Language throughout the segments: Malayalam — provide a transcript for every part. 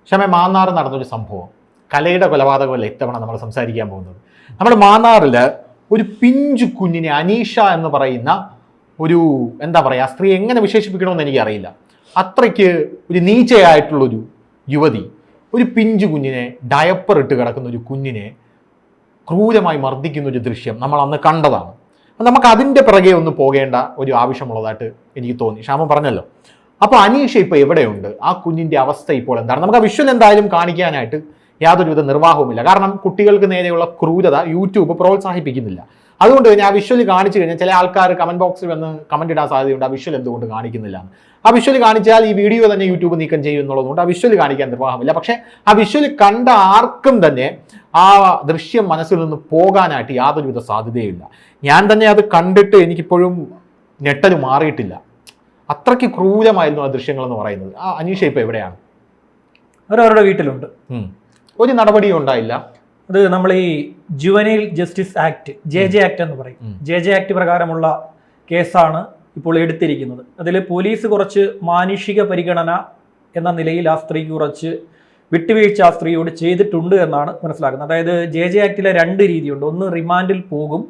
ക്ഷമ മാന്നാർ നടന്നൊരു സംഭവം, കലയുടെ കൊലപാതകമല്ല ഇത്തവണ നമ്മൾ സംസാരിക്കാൻ പോകുന്നത്. നമ്മുടെ മാന്നാറിൽ ഒരു പിഞ്ചു കുഞ്ഞിനെ അനീഷ എന്ന് പറയുന്ന ഒരു എന്താ പറയുക, സ്ത്രീ എങ്ങനെ വിശേഷിപ്പിക്കണമെന്ന് എനിക്കറിയില്ല, അത്രയ്ക്ക് ഒരു നീചയായിട്ടുള്ളൊരു യുവതി ഒരു പിഞ്ചു കുഞ്ഞിനെ, ഡയപ്പർ ഇട്ട് കിടക്കുന്ന ഒരു കുഞ്ഞിനെ ക്രൂരമായി മർദ്ദിക്കുന്ന ഒരു ദൃശ്യം നമ്മൾ അന്ന് കണ്ടതാണ്. നമുക്ക് അതിൻ്റെ പിറകെ ഒന്ന് പോകേണ്ട ഒരു ആവശ്യമുള്ളതായിട്ട് എനിക്ക് തോന്നി. ക്ഷാമം പറഞ്ഞല്ലോ. അപ്പോൾ അനീഷ ഇപ്പോൾ എവിടെയുണ്ട്, ആ കുഞ്ഞിൻ്റെ അവസ്ഥ ഇപ്പോൾ എന്താണ്? നമുക്ക് ആ വിഷ്വൽ എന്തായാലും കാണിക്കാനായിട്ട് യാതൊരുവിധ നിർവാഹവുമില്ല. കാരണം കുട്ടികൾക്ക് നേരെയുള്ള ക്രൂരത യൂട്യൂബ് പ്രോത്സാഹിപ്പിക്കുന്നില്ല. അതുകൊണ്ട് തന്നെ ആ വിഷ്വൽ കാണിച്ചു കഴിഞ്ഞാൽ ചില ആൾക്കാർ കമന്റ് ബോക്സിൽ വന്ന് കമന്റ് ഇടാൻ സാധ്യതയുണ്ട്, ആ വിഷ്വൽ എന്തുകൊണ്ട് കാണിക്കുന്നില്ല എന്ന്. ആ വിഷ്വൽ കാണിച്ചാൽ ഈ വീഡിയോ തന്നെ യൂട്യൂബ് നീക്കം ചെയ്യും എന്നുള്ളതുകൊണ്ട് ആ വിഷ്വൽ കാണിക്കാൻ നിർവാഹമില്ല. പക്ഷേ ആ വിഷ്വൽ കണ്ട ആർക്കും തന്നെ ആ ദൃശ്യം മനസ്സിൽ നിന്ന് പോകാനായിട്ട് യാതൊരുവിധ സാധ്യതയില്ല. ഞാൻ തന്നെ അത് കണ്ടിട്ട് എനിക്കിപ്പോഴും ഞെട്ടൽ മാറിയിട്ടില്ല. അത്രയ്ക്ക് ക്രൂരമായിരുന്നു ആ ദൃശ്യങ്ങൾ എന്ന് പറയുന്നത്. ആ അനീഷ ഇപ്പോൾ എവിടെയാണ്? അവരവരുടെ വീട്ടിലുണ്ട്. ഒരു നടപടിയും ഉണ്ടായില്ല. അത് നമ്മൾ ഈ juvenile justice act, JJ act എന്ന് പറയും, JJ ആക്ട് പ്രകാരമുള്ള കേസാണ് ഇപ്പോൾ എടുത്തിരിക്കുന്നത്. അതിൽ പോലീസ് കുറച്ച് മാനുഷിക പരിഗണന എന്ന നിലയിൽ ആ സ്ത്രീക്ക് കുറച്ച് വിട്ടുവീഴ്ച ആ സ്ത്രീയോട് ചെയ്തിട്ടുണ്ട് എന്നാണ് മനസ്സിലാക്കുന്നത്. അതായത് JJ ആക്ടിലെ 2 രീതിയുണ്ട്. ഒന്ന് റിമാൻഡിൽ പോകും,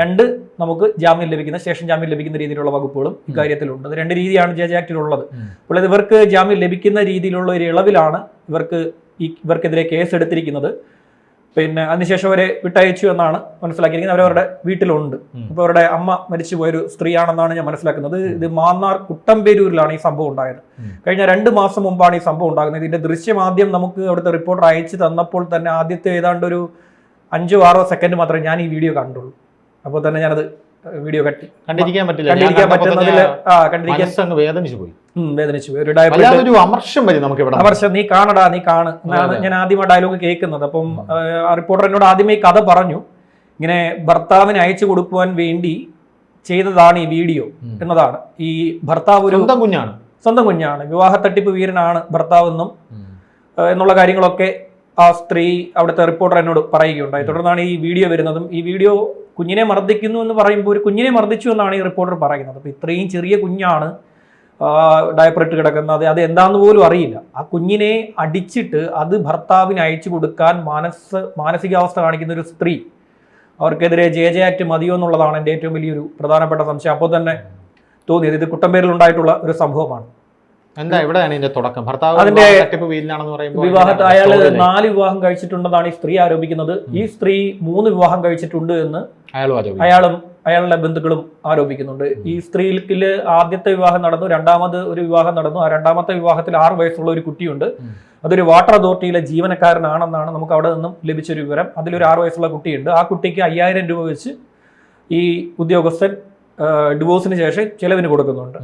2 നമുക്ക് ജാമ്യം ലഭിക്കുന്ന, ശേഷം ജാമ്യം ലഭിക്കുന്ന രീതിയിലുള്ള വകുപ്പുകളും ഇക്കാര്യത്തിലുണ്ട്. അത് 2 രീതിയാണ് JJ ആക്ടിലുള്ളത്. അപ്പോൾ ഇവർക്ക് ജാമ്യം ലഭിക്കുന്ന രീതിയിലുള്ള ഒരു ഇളവിലാണ് ഇവർക്കെതിരെ കേസ് എടുത്തിരിക്കുന്നത്. പിന്നെ അതിനുശേഷം അവരെ വിട്ടയച്ചു എന്നാണ് മനസ്സിലാക്കിയിരിക്കുന്നത്. അവരവരുടെ വീട്ടിലുണ്ട്. അപ്പോൾ അവരുടെ അമ്മ മരിച്ചുപോയൊരു സ്ത്രീയാണെന്നാണ് ഞാൻ മനസ്സിലാക്കുന്നത്. ഇത് മാന്നാർ കുട്ടമ്പേരൂരിലാണ് ഈ സംഭവം ഉണ്ടായത്. കഴിഞ്ഞ 2 മാസം മുമ്പാണ് ഈ സംഭവം ഉണ്ടാകുന്നത്. ഇതിന്റെ ദൃശ്യം ആദ്യം നമുക്ക് അവിടുത്തെ റിപ്പോർട്ടർ അയച്ചു തന്നപ്പോൾ തന്നെ ആദ്യത്തെ ഏതാണ്ട് ഒരു 5-6 സെക്കൻഡ് മാത്രമേ ഞാൻ ഈ വീഡിയോ കണ്ടുള്ളൂ. അപ്പോൾ തന്നെ ഞാനത് വീഡിയോ കണ്ടിരിക്കാൻ പറ്റില്ല. വേദനിച്ചു പോയി. ഒരു അമർഷം വരും നമുക്ക് ഇവിടെ. അമർഷം, നീ കാണടാ, നീ കാണ് എന്നാണ് ഞാൻ ആദ്യം ആ ഡയലോഗ് കേൾക്കുന്നത്. അപ്പം റിപ്പോർട്ടർ എന്നോട് ആദ്യമേ ഈ കഥ പറഞ്ഞു. ഇങ്ങനെ ഭർത്താവിന് അയച്ചു കൊടുക്കുവാൻ വേണ്ടി ചെയ്തതാണ് ഈ വീഡിയോ എന്നതാണ്. ഈ ഭർത്താവ് ഒരു സ്വന്തം കുഞ്ഞാണ്, വിവാഹ തട്ടിപ്പ് വീരനാണ് ഭർത്താവെന്നും എന്നുള്ള കാര്യങ്ങളൊക്കെ ആ സ്ത്രീ അവിടുത്തെ റിപ്പോർട്ടർ എന്നോട് പറയുകയുണ്ടായി. തുടർന്നാണ് ഈ വീഡിയോ വരുന്നതും. ഈ വീഡിയോ കുഞ്ഞിനെ മർദ്ദിക്കുന്നു എന്ന് പറയുമ്പോൾ ഒരു കുഞ്ഞിനെ മർദ്ദിച്ചു എന്നാണ് ഈ റിപ്പോർട്ടർ പറയുന്നത്. അപ്പോൾ ഇത്രയും ചെറിയ കുഞ്ഞാണ് ഡയപ്പർ ഇട്ട് കിടക്കുന്നത്, അത് എന്താണെന്ന് പോലും അറിയില്ല. ആ കുഞ്ഞിനെ അടിച്ചിട്ട് അത് ഭർത്താവിന് അയച്ചു കൊടുക്കാൻ മാനസികാവസ്ഥ കാണിക്കുന്ന ഒരു സ്ത്രീ, അവർക്കെതിരെ JJ ആക്ട് മതിയോ എന്നുള്ളതാണ് എൻ്റെ ഏറ്റവും വലിയൊരു പ്രധാനപ്പെട്ട സംശയം. അപ്പോൾ തന്നെ തോന്നിയത് ഇത് കുട്ടമ്പേരിൽ ഉണ്ടായിട്ടുള്ള ഒരു സംഭവമാണ്. എന്താ എവിടെയാണ് ഇതിന്റെ തുടക്കം? ഭർത്താവ് വിവാഹത്തെ അയാൾ 4 വിവാഹം കഴിച്ചിട്ടുണ്ടെന്നാണ് ഈ സ്ത്രീ ആരോപിക്കുന്നത്. ഈ സ്ത്രീ 3 വിവാഹം കഴിച്ചിട്ടുണ്ട് എന്ന് അയാളും അയാളുടെ ബന്ധുക്കളും ആരോപിക്കുന്നുണ്ട്. ഈ സ്ത്രീക്ക് ആദ്യത്തെ വിവാഹം നടന്നു, രണ്ടാമത് ഒരു വിവാഹം നടന്നു. ആ രണ്ടാമത്തെ വിവാഹത്തിൽ 6 വയസ്സുള്ള ഒരു കുട്ടിയുണ്ട്. അതൊരു വാട്ടർ അതോറിറ്റിയിലെ ജീവനക്കാരനാണെന്നാണ് നമുക്ക് അവിടെ നിന്നും ലഭിച്ചൊരു വിവരം. അതിലൊരു 6 വയസ്സുള്ള കുട്ടിയുണ്ട്. ആ കുട്ടിക്ക് 5000 രൂപ വെച്ച് ഈ ഉദ്യോഗസ്ഥൻ ഡിവോഴ്സിന് ശേഷം ചെലവിന് കൊടുക്കുന്നുണ്ട്.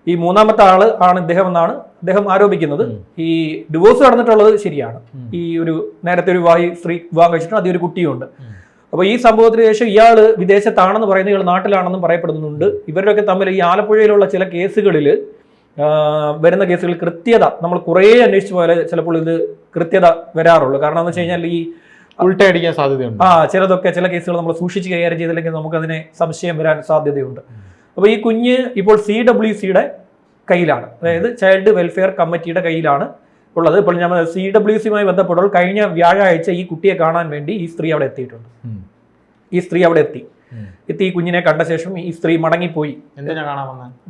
ഈ 3ാമത്തെ ആള് ആണ് ഇദ്ദേഹം എന്നാണ് അദ്ദേഹം ആരോപിക്കുന്നത്. ഈ ഡിവോഴ്സ് നടന്നിട്ടുള്ളത് ശരിയാണ്. ഈ ഒരു നേരത്തെ ഒരു സ്ത്രീ വിവാഹം കഴിച്ചിട്ടുണ്ട്, അതിൽ ഒരു കുട്ടിയുണ്ട്. അപ്പോൾ ഈ സംഭവത്തിന് ശേഷം ഇയാൾ വിദേശത്താണെന്ന് പറയുന്നത്, ഇയാൾ നാട്ടിലാണെന്നും പറയപ്പെടുന്നുണ്ട്. ഇവരൊക്കെ തമ്മിൽ ഈ ആലപ്പുഴയിലുള്ള ചില കേസുകളിൽ വരുന്ന കേസുകൾ കൃത്യത നമ്മൾ കുറേ അന്വേഷിച്ച് പോയാൽ ചിലപ്പോൾ ഇത് കൃത്യത വരാറുള്ളൂ. കാരണം എന്ന് വെച്ച് കഴിഞ്ഞാൽ ഈ ഉൾട്ടയടിക്കാൻ സാധ്യതയുണ്ട്. ചിലതൊക്കെ ചില കേസുകൾ നമ്മൾ സൂക്ഷിച്ച് കൈകാര്യം ചെയ്തില്ലെങ്കിൽ നമുക്കതിനെ സംശയം വരാൻ സാധ്യതയുണ്ട്. അപ്പോൾ ഈ കുഞ്ഞ് ഇപ്പോൾ CWCയുടെ കയ്യിലാണ്, അതായത് ചൈൽഡ് വെൽഫെയർ കമ്മിറ്റിയുടെ കയ്യിലാണ് ഉള്ളത്. ഇപ്പോൾ ഞാൻ CWCയുമായി ബന്ധപ്പെടുമ്പോൾ കഴിഞ്ഞ വ്യാഴാഴ്ച ഈ കുട്ടിയെ കാണാൻ വേണ്ടി ഈ സ്ത്രീ അവിടെ എത്തിയിട്ടുണ്ട്. ഈ സ്ത്രീ അവിടെ എത്തി ഈ കുഞ്ഞിനെ കണ്ട ശേഷം ഈ സ്ത്രീ മടങ്ങിപ്പോയി.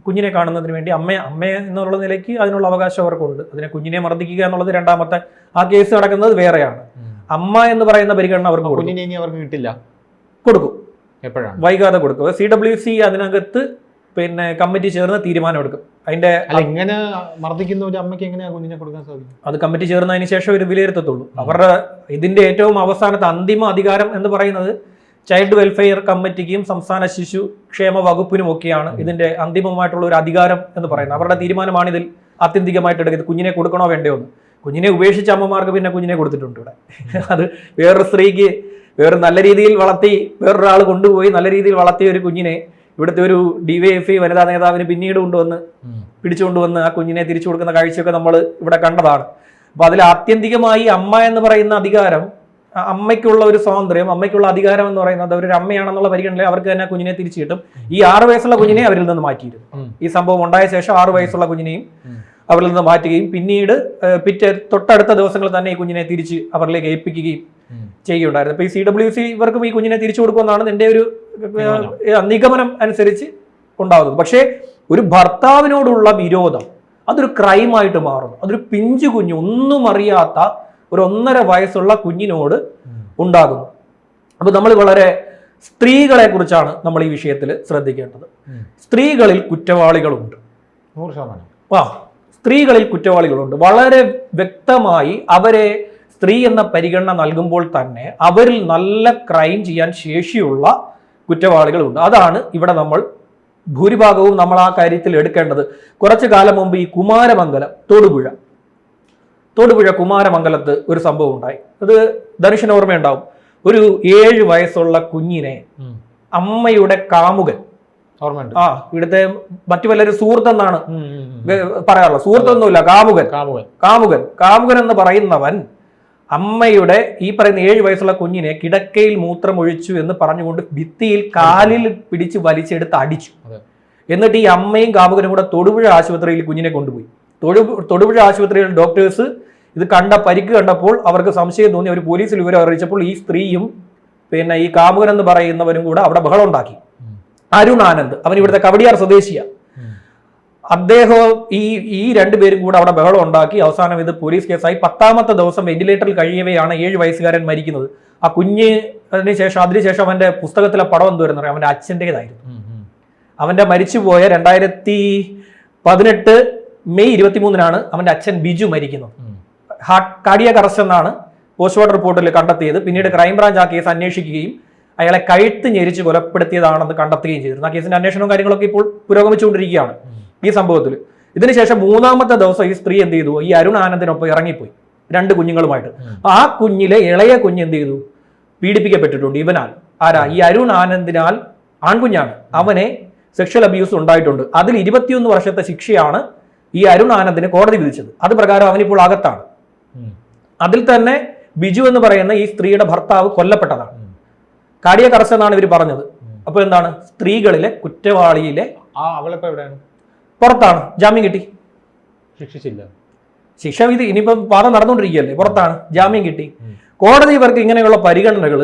കുഞ്ഞിനെ കാണുന്നതിന് വേണ്ടി അമ്മ എന്നുള്ള നിലയ്ക്ക് അതിനുള്ള അവകാശം അവർക്കുണ്ട്. അതിനെ കുഞ്ഞിനെ മർദ്ദിക്കുക എന്നുള്ളത് 2ാമത്തെ, ആ കേസ് നടക്കുന്നത് വേറെയാണ്. അമ്മ എന്ന് പറയുന്ന പരിഗണന അവർക്ക് കിട്ടില്ല, കൊടുക്കും, വൈകാതെ കൊടുക്കും. CWC അതിനകത്ത് പിന്നെ കമ്മിറ്റി ചേർന്ന് തീരുമാനം എടുക്കും. അതിന്റെ എങ്ങനെ മർദ്ദിക്കുന്ന ഒരു അമ്മയ്ക്ക് എങ്ങനെയാ കുഞ്ഞിനെ കൊടുക്കാൻ സാധിക്കും? അത് കമ്മിറ്റി ചേർന്നതിന് ശേഷം ഒരു വിലയിരുത്തത്തുള്ളൂ. അവരുടെ ഇതിന്റെ ഏറ്റവും അവസാനത്തെ അന്തിമ അധികാരം എന്ന് പറയുന്നത് ചൈൽഡ് വെൽഫെയർ കമ്മിറ്റിക്കും സംസ്ഥാന ശിശു ക്ഷേമ വകുപ്പിനും ഒക്കെയാണ് ഇതിന്റെ അന്തിമമായിട്ടുള്ള ഒരു അധികാരം എന്ന് പറയുന്നത്. അവരുടെ തീരുമാനമാണ് ഇതിൽ ആത്യന്തികമായിട്ട് എടുക്കുന്നത്. കുഞ്ഞിനെ കൊടുക്കണോ വേണ്ടയോ എന്ന്. കുഞ്ഞിനെ ഉപേക്ഷിച്ച അമ്മമാർക്ക് പിന്നെ കുഞ്ഞിനെ കൊടുത്തിട്ടുണ്ട് ഇവിടെ. അത് വേറൊരു സ്ത്രീക്ക് നല്ല രീതിയിൽ വളർത്തി, വേറൊരാൾ കൊണ്ടുപോയി നല്ല രീതിയിൽ വളർത്തിയ ഒരു കുഞ്ഞിനെ ഇവിടുത്തെ ഒരു DYFI വനിതാ നേതാവിന് പിന്നീട് പിടിച്ചുകൊണ്ടുവന്ന് ആ കുഞ്ഞിനെ തിരിച്ചു കൊടുക്കുന്ന കാഴ്ചയൊക്കെ നമ്മൾ ഇവിടെ കണ്ടതാണ്. അപ്പൊ അതിൽ ആത്യന്തികമായി അമ്മ എന്ന് പറയുന്ന അധികാരം, അമ്മയ്ക്കുള്ള ഒരു സ്വാതന്ത്ര്യം, അമ്മയ്ക്കുള്ള അധികാരം എന്ന് പറയുന്നത് അവരൊരു അമ്മയാണെന്നുള്ള പരിഗണനയിൽ അവർക്ക് തന്നെ കുഞ്ഞിനെ തിരിച്ചു കിട്ടും. ഈ 6 വയസ്സുള്ള കുഞ്ഞിനെ അവരിൽ നിന്ന് മാറ്റിയിരുന്നു. ഈ സംഭവം ഉണ്ടായ ശേഷം 6 വയസ്സുള്ള കുഞ്ഞിനെയും അവരിൽ നിന്ന് മാറ്റുകയും പിന്നീട് തൊട്ടടുത്ത ദിവസങ്ങളിൽ തന്നെ ഈ കുഞ്ഞിനെ തിരിച്ച് അവരിലേക്ക് ഏൽപ്പിക്കുകയും ചെയ്യുകയുണ്ടായിരുന്നു. അപ്പോൾ ഈ CWC ഇവർക്കും ഈ കുഞ്ഞിനെ തിരിച്ചു കൊടുക്കുമെന്നാണ് എൻ്റെ ഒരു നിഗമനം അനുസരിച്ച് ഉണ്ടാകുന്നത്. പക്ഷേ ഒരു ഭർത്താവിനോടുള്ള വിരോധം അതൊരു ക്രൈമായിട്ട് മാറുന്നു. അതൊരു പിഞ്ചു കുഞ്ഞ്, ഒന്നും അറിയാത്ത ഒരു 1.5 വയസ്സുള്ള കുഞ്ഞിനോട് ഉണ്ടാകുന്നു. അപ്പോൾ നമ്മൾ വളരെ സ്ത്രീകളെ കുറിച്ചാണ് നമ്മൾ ഈ വിഷയത്തിൽ ശ്രദ്ധിക്കേണ്ടത്. സ്ത്രീകളിൽ കുറ്റവാളികളുണ്ട്. 100%. സ്ത്രീകളിൽ കുറ്റവാളികളുണ്ട്. വളരെ വ്യക്തമായി അവരെ സ്ത്രീ എന്ന പരിഗണന നൽകുമ്പോൾ തന്നെ അവരിൽ നല്ല ക്രൈം ചെയ്യാൻ ശേഷിയുള്ള കുറ്റവാളികളുണ്ട്. അതാണ് ഇവിടെ നമ്മൾ ഭൂരിഭാഗവും നമ്മൾ ആ കാര്യത്തിൽ എടുക്കേണ്ടത്. കുറച്ചു കാലം മുമ്പ് ഈ കുമാരമംഗലം തൊടുപുഴ കുമാരമംഗലത്ത് ഒരു സംഭവം ഉണ്ടായി. അത് ധനുഷിന് ഓർമ്മയുണ്ടാവും. ഒരു 7 വയസ്സുള്ള കുഞ്ഞിനെ അമ്മയുടെ കാമുകൻ, ഇവിടുത്തെ മറ്റു വല്ലൊരു സുഹൃത്തെന്നാണ് പറയാറുള്ളത്, സുഹൃത്തൊന്നുമില്ല, കാമുകൻ എന്ന് പറയുന്നവൻ അമ്മയുടെ ഈ പറയുന്ന 7 വയസ്സുള്ള കുഞ്ഞിനെ കിടക്കയിൽ മൂത്രമൊഴിച്ചു എന്ന് പറഞ്ഞുകൊണ്ട് ഭിത്തിയിൽ കാലിൽ പിടിച്ച് വലിച്ചെടുത്ത് അടിച്ചു. എന്നിട്ട് ഈ അമ്മയും കാമുകനും കൂടെ തൊടുപുഴ ആശുപത്രിയിൽ കുഞ്ഞിനെ കൊണ്ടുപോയി. തൊടുപുഴ ആശുപത്രിയിൽ ഡോക്ടേഴ്സ് ഇത് പരിക്ക് കണ്ടപ്പോൾ അവർക്ക് സംശയം തോന്നി. അവർ പോലീസിൽ വിവരം അറിയിച്ചപ്പോൾ ഈ സ്ത്രീയും പിന്നെ ഈ കാമുകൻ എന്ന് പറയുന്നവരും കൂടെ അവിടെ ബഹളം ഉണ്ടാക്കി. അരുൺ ആനന്ദ്, അവൻ ഇവിടുത്തെ കവടിയാർ സ്വദേശിയാണ്. അദ്ദേഹം ഈ രണ്ടുപേരും കൂടെ അവിടെ ബഹളം ഉണ്ടാക്കി. അവസാനം ഇത് പോലീസ് കേസായി. 10ാമത്തെ ദിവസം വെന്റിലേറ്ററിൽ കഴിയവെയാണ് 7 വയസ്സുകാരൻ മരിക്കുന്നത്. ആ കുഞ്ഞ് അതിനുശേഷം അവന്റെ പുസ്തകത്തിലെ പടം എന്ത് വരുന്ന അവന്റെ അച്ഛൻ്റെതായിരുന്നു. അവന്റെ മരിച്ചുപോയ 2018 മെയ് 23 അവന്റെ അച്ഛൻ ബിജു മരിക്കുന്നത്. കാർഡിയാക് അറസ്റ്റ് എന്നാണ് പോസ്റ്റ്മോർട്ടം റിപ്പോർട്ടിൽ കണ്ടെത്തിയത്. പിന്നീട് ക്രൈംബ്രാഞ്ച് ആ കേസ് അന്വേഷിക്കുകയും അയാളെ കഴുത്ത് ഞെരിച്ച് കൊലപ്പെടുത്തിയതാണെന്ന് കണ്ടെത്തുകയും ചെയ്തിരുന്നു. ആ കേസിന്റെ അന്വേഷണവും കാര്യങ്ങളൊക്കെ ഇപ്പോൾ പുരോഗമിച്ചുകൊണ്ടിരിക്കുകയാണ് ഈ സംഭവത്തിൽ. ഇതിനുശേഷം 3ാമത്തെ ദിവസം ഈ സ്ത്രീ എന്ത് ചെയ്തു? ഈ അരുൺ ആനന്ദിനൊപ്പം ഇറങ്ങിപ്പോയി 2 കുഞ്ഞുങ്ങളുമായിട്ട്. ആ കുഞ്ഞിലെ ഇളയ കുഞ്ഞ് എന്ത് ചെയ്തു? പീഡിപ്പിക്കപ്പെട്ടിട്ടുണ്ട്. ഇവനാൽ ഈ അരുൺ ആനന്ദിനാൽ, ആൺകുഞ്ഞാണ്, അവനെ സെക്ഷൽ അബ്യൂസ് ഉണ്ടായിട്ടുണ്ട്. അതിൽ 21 വർഷത്തെ ശിക്ഷയാണ് ഈ അരുൺ ആനന്ദിന് കോടതി വിധിച്ചത്. അത് പ്രകാരം അവനിപ്പോൾ അകത്താണ്. അതിൽ തന്നെ ബിജു എന്ന് പറയുന്ന ഈ സ്ത്രീയുടെ ഭർത്താവ് കൊല്ലപ്പെട്ടതാണ്. കാർഡിയാക് അറസ്റ്റ് എന്നാണ് ഇവർ പറഞ്ഞത്. അപ്പൊ എന്താണ്? സ്ത്രീകളിലെ കുറ്റവാളിയിലെ പുറത്താണ്. ജാമ്യം കിട്ടി, ശിക്ഷിച്ചില്ല. ശിക്ഷ വിധി ഇനിയിപ്പം വാദം നടന്നുകൊണ്ടിരിക്കുകയല്ലേ, പുറത്താണ്, ജാമ്യം കിട്ടി. കോടതി ഇവർക്ക് ഇങ്ങനെയുള്ള പരിഗണനകൾ,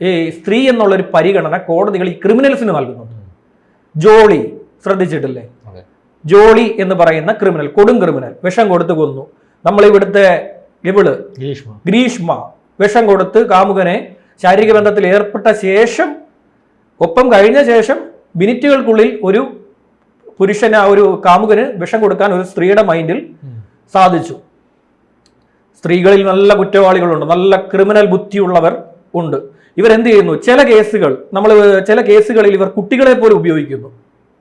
ഈ സ്ത്രീ എന്നുള്ളൊരു പരിഗണന കോടതികൾ ഈ ക്രിമിനൽസിന് നൽകുന്നുണ്ട്. ജോളി ശ്രദ്ധിച്ചിട്ടില്ലേ? ജോളി എന്ന് പറയുന്ന ക്രിമിനൽ, കൊടും ക്രിമിനൽ, വിഷം കൊടുത്ത് കൊന്നു. നമ്മളിവിടുത്തെ ഗ്രീഷ്മ വിഷം കൊടുത്ത് കാമുകനെ ശാരീരിക ബന്ധത്തിൽ ഏർപ്പെട്ട ശേഷം, ഒപ്പം കഴിഞ്ഞ ശേഷം മിനിറ്റുകൾക്കുള്ളിൽ ഒരു പുരുഷന്, ഒരു കാമുകന് വിഷം കൊടുക്കാൻ ഒരു സ്ത്രീയുടെ മൈൻഡിൽ സാധിച്ചു. സ്ത്രീകളിൽ നല്ല കുറ്റവാളികളുണ്ട്, നല്ല ക്രിമിനൽ ബുദ്ധിയുള്ളവർ ഉണ്ട്. ഇവരെന്ത് ചെയ്യുന്നു? ചില കേസുകളിൽ ഇവർ കുട്ടികളെ പോലും ഉപയോഗിക്കുന്നു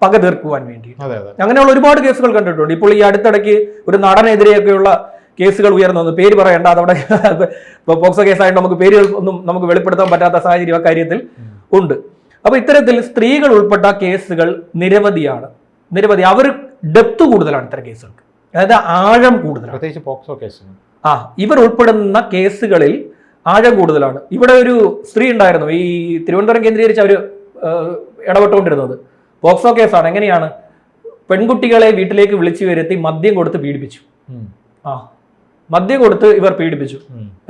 പക തീർക്കുവാൻ വേണ്ടി. അങ്ങനെയുള്ള ഒരുപാട് കേസുകൾ കണ്ടിട്ടുണ്ട്. ഇപ്പോൾ ഈ അടുത്തിടയ്ക്ക് ഒരു നടനെതിരെയൊക്കെയുള്ള കേസുകൾ ഉയർന്നു വന്നു. പേര് പറയേണ്ട, അതവിടെ പോക്സോ കേസായിട്ട് നമുക്ക് പേരുകൾ ഒന്നും നമുക്ക് വെളിപ്പെടുത്താൻ പറ്റാത്ത സാഹചര്യം അക്കാര്യത്തിൽ ഉണ്ട്. അപ്പൊ ഇത്തരത്തിൽ സ്ത്രീകൾ ഉൾപ്പെട്ട കേസുകൾ നിരവധിയാണ്. അവർ ഡെപ്ത് കൂടുതലാണ് ഇത്തരം കേസുകൾക്ക്, അതായത് ആഴം കൂടുതലാണ്. പ്രത്യേകിച്ച് പോക്സോ കേസ് ഇവർ ഉൾപ്പെടുന്ന കേസുകളിൽ ആഴം കൂടുതലാണ്. ഇവിടെ ഒരു സ്ത്രീ ഉണ്ടായിരുന്നു, ഈ തിരുവനന്തപുരം കേന്ദ്രീകരിച്ച് അവർ ഇടപെട്ടുകൊണ്ടിരുന്നത്. പോക്സോ കേസാണ്. എങ്ങനെയാണ്? പെൺകുട്ടികളെ വീട്ടിലേക്ക് വിളിച്ചു വരുത്തി മദ്യം കൊടുത്ത് പീഡിപ്പിച്ചു. മദ്യം കൊടുത്ത് ഇവർ പീഡിപ്പിച്ചു,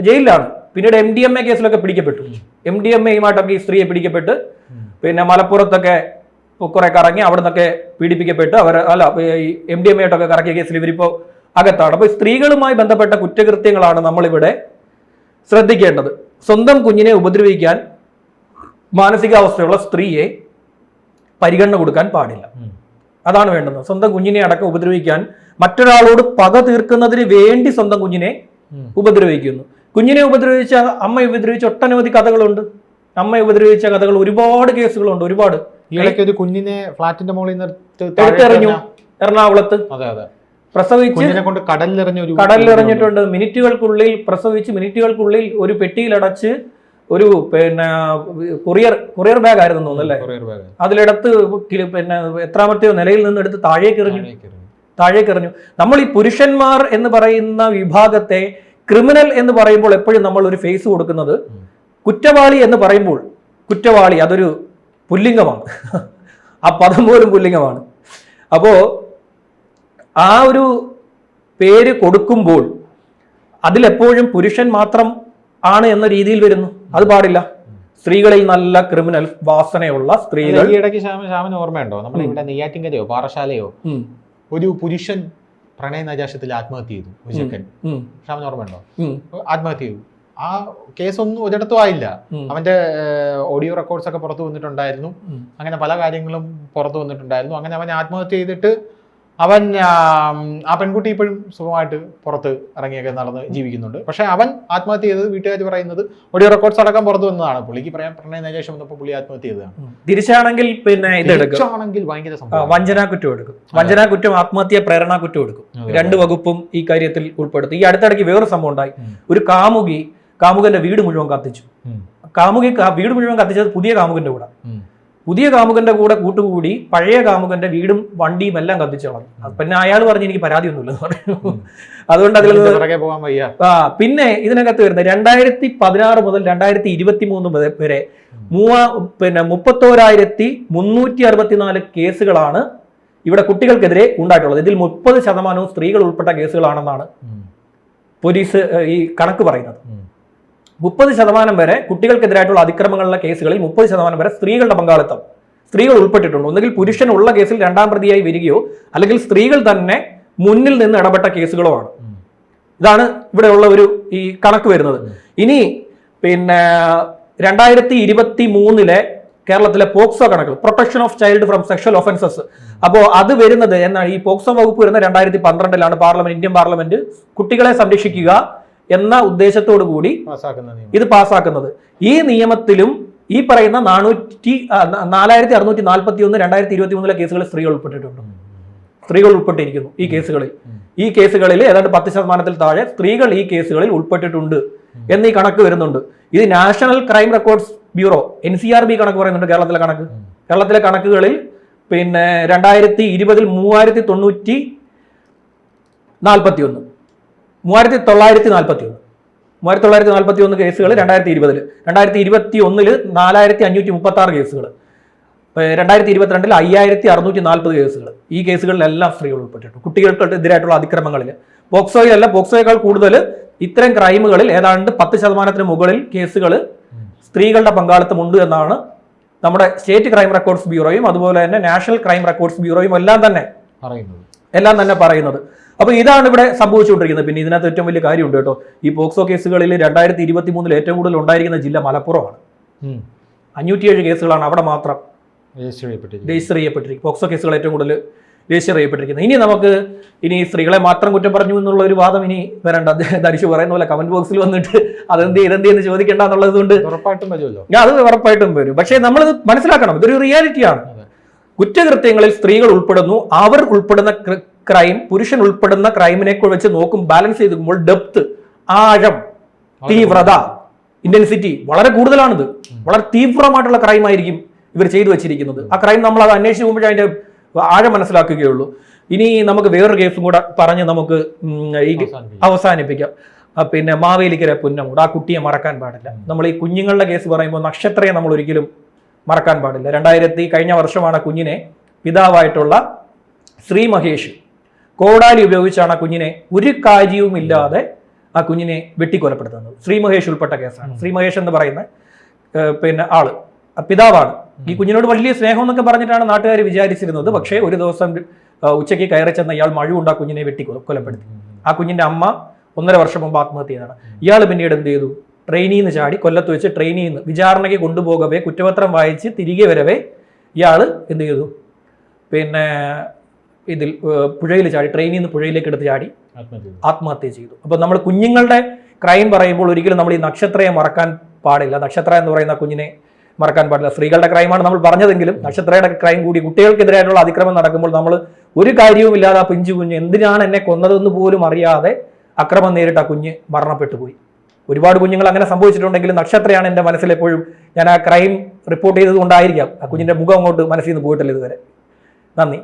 ജയിലിലാണ്. പിന്നീട് MDMA കേസിലൊക്കെ പിടിക്കപ്പെട്ടു. MDMAയുമായിട്ടൊക്കെ ഈ സ്ത്രീയെ പിടിക്കപ്പെട്ട് പിന്നെ മലപ്പുറത്തൊക്കെ കുറെ കറങ്ങി അവിടെ നിന്നൊക്കെ പീഡിപ്പിക്കപ്പെട്ട് MDMA ആയിട്ടൊക്കെ കറക്കിയ കേസിൽ ഇവരിപ്പോ അകത്താണ്. അപ്പൊ സ്ത്രീകളുമായി ബന്ധപ്പെട്ട കുറ്റകൃത്യങ്ങളാണ് നമ്മളിവിടെ ശ്രദ്ധിക്കേണ്ടത്. സ്വന്തം കുഞ്ഞിനെ ഉപദ്രവിക്കാൻ മാനസികാവസ്ഥയുള്ള സ്ത്രീയെ പരിഗണന കൊടുക്കാൻ പാടില്ല. അതാണ് വേണ്ടത്. സ്വന്തം കുഞ്ഞിനെ അടക്കം ഉപദ്രവിക്കാൻ, മറ്റൊരാളോട് പക തീർക്കുന്നതിന് വേണ്ടി സ്വന്തം കുഞ്ഞിനെ ഉപദ്രവിക്കുന്നു. കുഞ്ഞിനെ ഉപദ്രവിച്ച, അമ്മയെ ഉപദ്രവിച്ച ഒട്ടനവധി കഥകളുണ്ട്. അമ്മയെ ഉപദ്രവിച്ച കഥകൾ ഒരുപാട് കേസുകളുണ്ട്. ഒരുപാട്. ഒരു കുഞ്ഞിനെ ഫ്ലാറ്റിന്റെ മുകളിൽ എടുത്തെറിഞ്ഞു എറണാകുളത്ത്. പ്രസവിച്ച് കടലിലെറിഞ്ഞിട്ടുണ്ട്. മിനിറ്റുകൾക്കുള്ളിൽ പ്രസവിച്ച് മിനിറ്റുകൾക്കുള്ളിൽ ഒരു പെട്ടിയിലടച്ച് ഒരു പിന്നെ കൊറിയർ ബാഗ് ആയിരുന്നു തോന്നുന്നല്ലേ, അതിലെടുത്ത് പിന്നെ എത്രാമത്തെയോ നിലയിൽ നിന്ന് എടുത്ത് താഴേക്ക് എറിഞ്ഞു. നമ്മൾ ഈ പുരുഷന്മാർ എന്ന് പറയുന്ന വിഭാഗത്തെ ക്രിമിനൽ എന്ന് പറയുമ്പോൾ എപ്പോഴും നമ്മൾ ഒരു ഫേസ് കൊടുക്കുന്നത്, കുറ്റവാളി എന്ന് പറയുമ്പോൾ കുറ്റവാളി അതൊരു പുല്ലിംഗമാണ്. ആ പദം പോലും പുല്ലിംഗമാണ്. അപ്പോ ആ ഒരു പേര് കൊടുക്കുമ്പോൾ അതിലെപ്പോഴും പുരുഷൻ മാത്രം ആണ് എന്ന രീതിയിൽ വരുന്നു. അത് പാടില്ല. സ്ത്രീകളിൽ നല്ല ക്രിമിനൽ വാസനയുള്ള സ്ത്രീകൾ. ഈ ഇടയ്ക്ക് ശ്യാമിന് ഓർമ്മയുണ്ടോ, നമ്മളിവിടെ നെയ്യാറ്റിൻകരയോ പാറശാലയോ ഒരു പുരുഷൻ പ്രണയ നൈരാശ്യത്തിൽ ആത്മഹത്യ ചെയ്തു. ഒരു ചെക്കൻ, ശ്യാമിന് ഓർമ്മയുണ്ടോ? ആത്മഹത്യ ചെയ്തു. ആ കേസൊന്നും ഒരിടത്തും ആയില്ല. അവന്റെ ഓഡിയോ റെക്കോർഡ്സ് ഒക്കെ പുറത്തു വന്നിട്ടുണ്ടായിരുന്നു. അങ്ങനെ പല കാര്യങ്ങളും പുറത്തു വന്നിട്ടുണ്ടായിരുന്നു. അങ്ങനെ അവൻ ആത്മഹത്യ ചെയ്തിട്ട് അവൻ ആ പെൺകുട്ടി ഇപ്പോഴും സുഖമായിട്ട് പുറത്ത് ഇറങ്ങിയൊക്കെ നടന്ന് ജീവിക്കുന്നുണ്ട്. പക്ഷെ അവൻ ആത്മഹത്യ ചെയ്തത് വീട്ടുകാർ പറയുന്നത് ഓഡിയോ റെക്കോർഡ്സ് അടക്കം പുറത്തു വന്നതാണ്. പുള്ളിക്ക് പ്രണയ നൈരാശ്യം വന്നപ്പോൾ പുള്ളി ആത്മഹത്യ ചെയ്തതാണ്. തിരിച്ചാണെങ്കിൽ പിന്നെ തിരിച്ചാണെങ്കിൽ ഭയങ്കര വഞ്ചനാ കുറ്റം എടുക്കും. വഞ്ചനാ കുറ്റം, ആത്മഹത്യ പ്രേരണാ കുറ്റം എടുക്കും. 2 വകുപ്പും ഈ കാര്യത്തിൽ ഉൾപ്പെടുത്തി. ഈ അടുത്തിടയ്ക്ക് വേറൊരു സംഭവം ഉണ്ടായി. ഒരു കാമുകന്റെ വീട് മുഴുവൻ കത്തിച്ചു. വീട് മുഴുവൻ കത്തിച്ചത് പുതിയ കാമുകന്റെ കൂടെ. പുതിയ കാമുകന്റെ കൂടെ കൂട്ടുകൂടി പഴയ കാമുകന്റെ വീടും വണ്ടിയും എല്ലാം കത്തിച്ചു കളഞ്ഞു. പിന്നെ അയാൾ പറഞ്ഞു എനിക്ക് പരാതിയൊന്നുമില്ലെന്ന് പറഞ്ഞു. അതുകൊണ്ട് അതിൽ പിന്നെ ഇതിനകത്ത് വരുന്ന 2016 മുതൽ 2023 വരെ 31,364 കേസുകളാണ് ഇവിടെ കുട്ടികൾക്കെതിരെ ഉണ്ടായിട്ടുള്ളത്. ഇതിൽ 30% സ്ത്രീകൾ ഉൾപ്പെട്ട കേസുകളാണെന്നാണ് പോലീസ് ഈ കണക്ക് പറയുന്നത്. 30% വരെ കുട്ടികൾക്കെതിരായിട്ടുള്ള അതിക്രമങ്ങളിലെ കേസുകളിൽ 30% വരെ സ്ത്രീകളുടെ പങ്കാളിത്തം, സ്ത്രീകൾ ഉൾപ്പെട്ടിട്ടുണ്ട്. ഒന്നുകിൽ പുരുഷൻ ഉള്ള കേസിൽ 2ാം പ്രതിയായി വരികയോ അല്ലെങ്കിൽ സ്ത്രീകൾ തന്നെ മുന്നിൽ നിന്ന് ഇടപെട്ട കേസുകളോ ആണ്. ഇതാണ് ഇവിടെയുള്ള ഒരു ഈ കണക്ക് വരുന്നത്. ഇനി പിന്നെ 2023 കേരളത്തിലെ പോക്സോ കണക്കുകൾ, protection of child from sexual offences. അപ്പോൾ അത് വരുന്നത് എന്നാണ്, ഈ പോക്സോ വകുപ്പ് വരുന്ന 2012 ഇന്ത്യൻ പാർലമെന്റ് കുട്ടികളെ സംരക്ഷിക്കുക എന്ന ഉദ്ദേശത്തോടു കൂടി ഇത് പാസ്സാക്കുന്നത്. ഈ നിയമത്തിലും ഈ പറയുന്ന 4641 2023 കേസുകൾ സ്ത്രീകൾ ഉൾപ്പെട്ടിട്ടുണ്ട്. സ്ത്രീകൾ ഉൾപ്പെട്ടിരിക്കുന്നു ഈ കേസുകളിൽ. ഈ കേസുകളിൽ ഏതാണ്ട് 10% താഴെ സ്ത്രീകൾ ഈ കേസുകളിൽ ഉൾപ്പെട്ടിട്ടുണ്ട് എന്നീ കണക്ക് വരുന്നുണ്ട്. ഇത് national crime records bureau NCRB കണക്ക് പറയുന്നുണ്ട്. കേരളത്തിലെ കണക്കുകളിൽ പിന്നെ 2020 3941 കേസുകൾ 2020. 2021 4536 കേസുകൾ. 2022 5640 കേസുകൾ. ഈ കേസുകളിലെല്ലാം സ്ത്രീകൾ ഉൾപ്പെട്ടിട്ടുണ്ട്. കുട്ടികൾക്കെതിരായിട്ടുള്ള അതിക്രമങ്ങളിൽ പോക്സോയിലല്ല, പോക്സോയേക്കാൾ കൂടുതൽ ഇത്തരം ക്രൈമുകളിൽ ഏതാണ്ട് 10% മുകളിൽ കേസുകൾ സ്ത്രീകളുടെ പങ്കാളിത്തം ഉണ്ട് എന്നാണ് നമ്മുടെ സ്റ്റേറ്റ് ക്രൈം റെക്കോർഡ്സ് ബ്യൂറോയും അതുപോലെ തന്നെ നാഷണൽ ക്രൈം റെക്കോർഡ്സ് ബ്യൂറോയും എല്ലാം തന്നെ പറയുന്നത്. അപ്പൊ ഇതാണ് ഇവിടെ സംഭവിച്ചുകൊണ്ടിരിക്കുന്നത്. പിന്നെ ഇതിനകത്ത് ഏറ്റവും വലിയ കാര്യമുണ്ട് കേട്ടോ. ഈ പോക്സോ കേസുകളിൽ 2023 ഏറ്റവും കൂടുതൽ ഉണ്ടായിരിക്കുന്ന ജില്ല മലപ്പുറമാണ്. 507 കേസുകളാണ് അവിടെ മാത്രം രജിസ്റ്റർ ചെയ്യപ്പെട്ടിരിക്കുന്നത്. പോക്സോ കേസുകൾ ഏറ്റവും കൂടുതൽ രജിസ്റ്റർ ചെയ്യപ്പെട്ടിരിക്കുന്നത്. ഇനി നമുക്ക് സ്ത്രീകളെ മാത്രം കുറ്റം പറഞ്ഞു എന്നുള്ള ഒരു വാദം ഇനി വരണ്ട. ധരിച്ചു പറയുന്ന പോലെ കമന്റ് ബോക്സിൽ വന്നിട്ട് ഇതെന്ത് ചോദിക്കേണ്ട എന്നുള്ളത് കൊണ്ട് അത് ഉറപ്പായിട്ടും വരും. പക്ഷേ നമ്മൾ മനസ്സിലാക്കണം, ഇതൊരു റിയാലിറ്റിയാണ്. കുറ്റകൃത്യങ്ങളിൽ സ്ത്രീകൾ ഉൾപ്പെടുന്നു. അവർ ഉൾപ്പെടുന്ന ക്രൈം പുരുഷൻ ഉൾപ്പെടുന്ന ക്രൈമിനെ വെച്ച് ബാലൻസ് ചെയ്ത് നോക്കുമ്പോൾ ഡെപ്ത്, ആഴം, തീവ്രത, ഇന്റൻസിറ്റി വളരെ കൂടുതലാണിത്. വളരെ തീവ്രമായിട്ടുള്ള ക്രൈം ആയിരിക്കും ഇവർ ചെയ്തു വെച്ചിരിക്കുന്നത്. ആ ക്രൈം നമ്മൾ അത് അന്വേഷിച്ച് പോകുമ്പോഴേ അതിന്റെ ആഴം മനസ്സിലാക്കുകയുള്ളൂ. ഇനി നമുക്ക് വേറൊരു കേസും കൂടെ പറഞ്ഞ് നമുക്ക് ഈ അവസാനിപ്പിക്കാം. പിന്നെ മാവേലിക്കര പുന്നമൂട്, ആ കുട്ടിയെ മറക്കാൻ പാടില്ല. നമ്മൾ ഈ കുഞ്ഞുങ്ങളുടെ കേസ് പറയുമ്പോൾ നക്ഷത്രയെ നമ്മൾ ഒരിക്കലും മറക്കാൻ പാടില്ല. കഴിഞ്ഞ വർഷമാണ് കുഞ്ഞിനെ പിതാവായിട്ടുള്ള ശ്രീ മഹേഷ് കോടാലി ഉപയോഗിച്ചാണ് ആ കുഞ്ഞിനെ ഒരു കാര്യവുമില്ലാതെ ആ കുഞ്ഞിനെ വെട്ടിക്കൊലപ്പെടുത്തുന്നത്. ശ്രീ മഹേഷ് ഉൾപ്പെട്ട കേസാണ്. ശ്രീ മഹേഷ് എന്ന് പറയുന്ന പിന്നെ ആള് പിതാവാണ്. ഈ കുഞ്ഞിനോട് വലിയ സ്നേഹം എന്നൊക്കെ പറഞ്ഞിട്ടാണ് നാട്ടുകാർ വിചാരിച്ചിരുന്നത്. പക്ഷേ ഒരു ദിവസം ഉച്ചയ്ക്ക് കയറി ചെന്ന ഇയാൾ മഴയുണ്ട് ആ കുഞ്ഞിനെ കൊലപ്പെടുത്തി. ആ കുഞ്ഞിന്റെ അമ്മ 1.5 വർഷം മുമ്പ് ആത്മഹത്യ ചെയ്തതാണ്. ഇയാൾ പിന്നീട് എന്ത് ചെയ്തു? ട്രെയിനിൽ നിന്ന് ചാടി, കൊല്ലത്ത് വെച്ച് ട്രെയിനിൽ നിന്ന് വിചാരണയ്ക്ക് കൊണ്ടുപോകവേ, കുറ്റപത്രം വായിച്ച് തിരികെ വരവേ ഇയാൾ എന്ത് ചെയ്തു? പിന്നെ ഇതിൽ പുഴയിൽ ചാടി, ട്രെയിനിൽ നിന്ന് പുഴയിലേക്ക് എടുത്ത് ചാടി ആത്മഹത്യ ചെയ്തു. അപ്പൊ നമ്മൾ കുഞ്ഞുങ്ങളുടെ ക്രൈം പറയുമ്പോൾ ഒരിക്കലും നമ്മൾ ഈ നക്ഷത്രയെ മറക്കാൻ പാടില്ല. നക്ഷത്ര എന്ന് പറയുന്ന കുഞ്ഞിനെ മറക്കാൻ പാടില്ല. സ്ത്രീകളുടെ ക്രൈമാണ് നമ്മൾ പറഞ്ഞതെങ്കിലും നക്ഷത്രയുടെ ക്രൈം കൂടി, കുട്ടികൾക്കെതിരായിട്ടുള്ള അതിക്രമം നടക്കുമ്പോൾ നമ്മൾ ഒരു കാര്യവുമില്ലാതെ ആ പിഞ്ചു കുഞ്ഞ് എന്തിനാണ് എന്നെ കൊന്നതെന്ന് പോലും അറിയാതെ അക്രമം നേരിട്ട് ആ കുഞ്ഞ് മരണപ്പെട്ടു പോയി. ഒരുപാട് കുഞ്ഞുങ്ങൾ അങ്ങനെ സംഭവിച്ചിട്ടുണ്ടെങ്കിലും നക്ഷത്രയാണ് എൻ്റെ മനസ്സിലെപ്പോഴും. ഞാൻ ആ ക്രൈം റിപ്പോർട്ട് ചെയ്തത് കൊണ്ടായിരിക്കാം ആ കുഞ്ഞിന്റെ മുഖം അങ്ങോട്ട് മനസ്സിൽ നിന്ന് പോയിട്ടില്ല ഇതുവരെ. നന്ദി.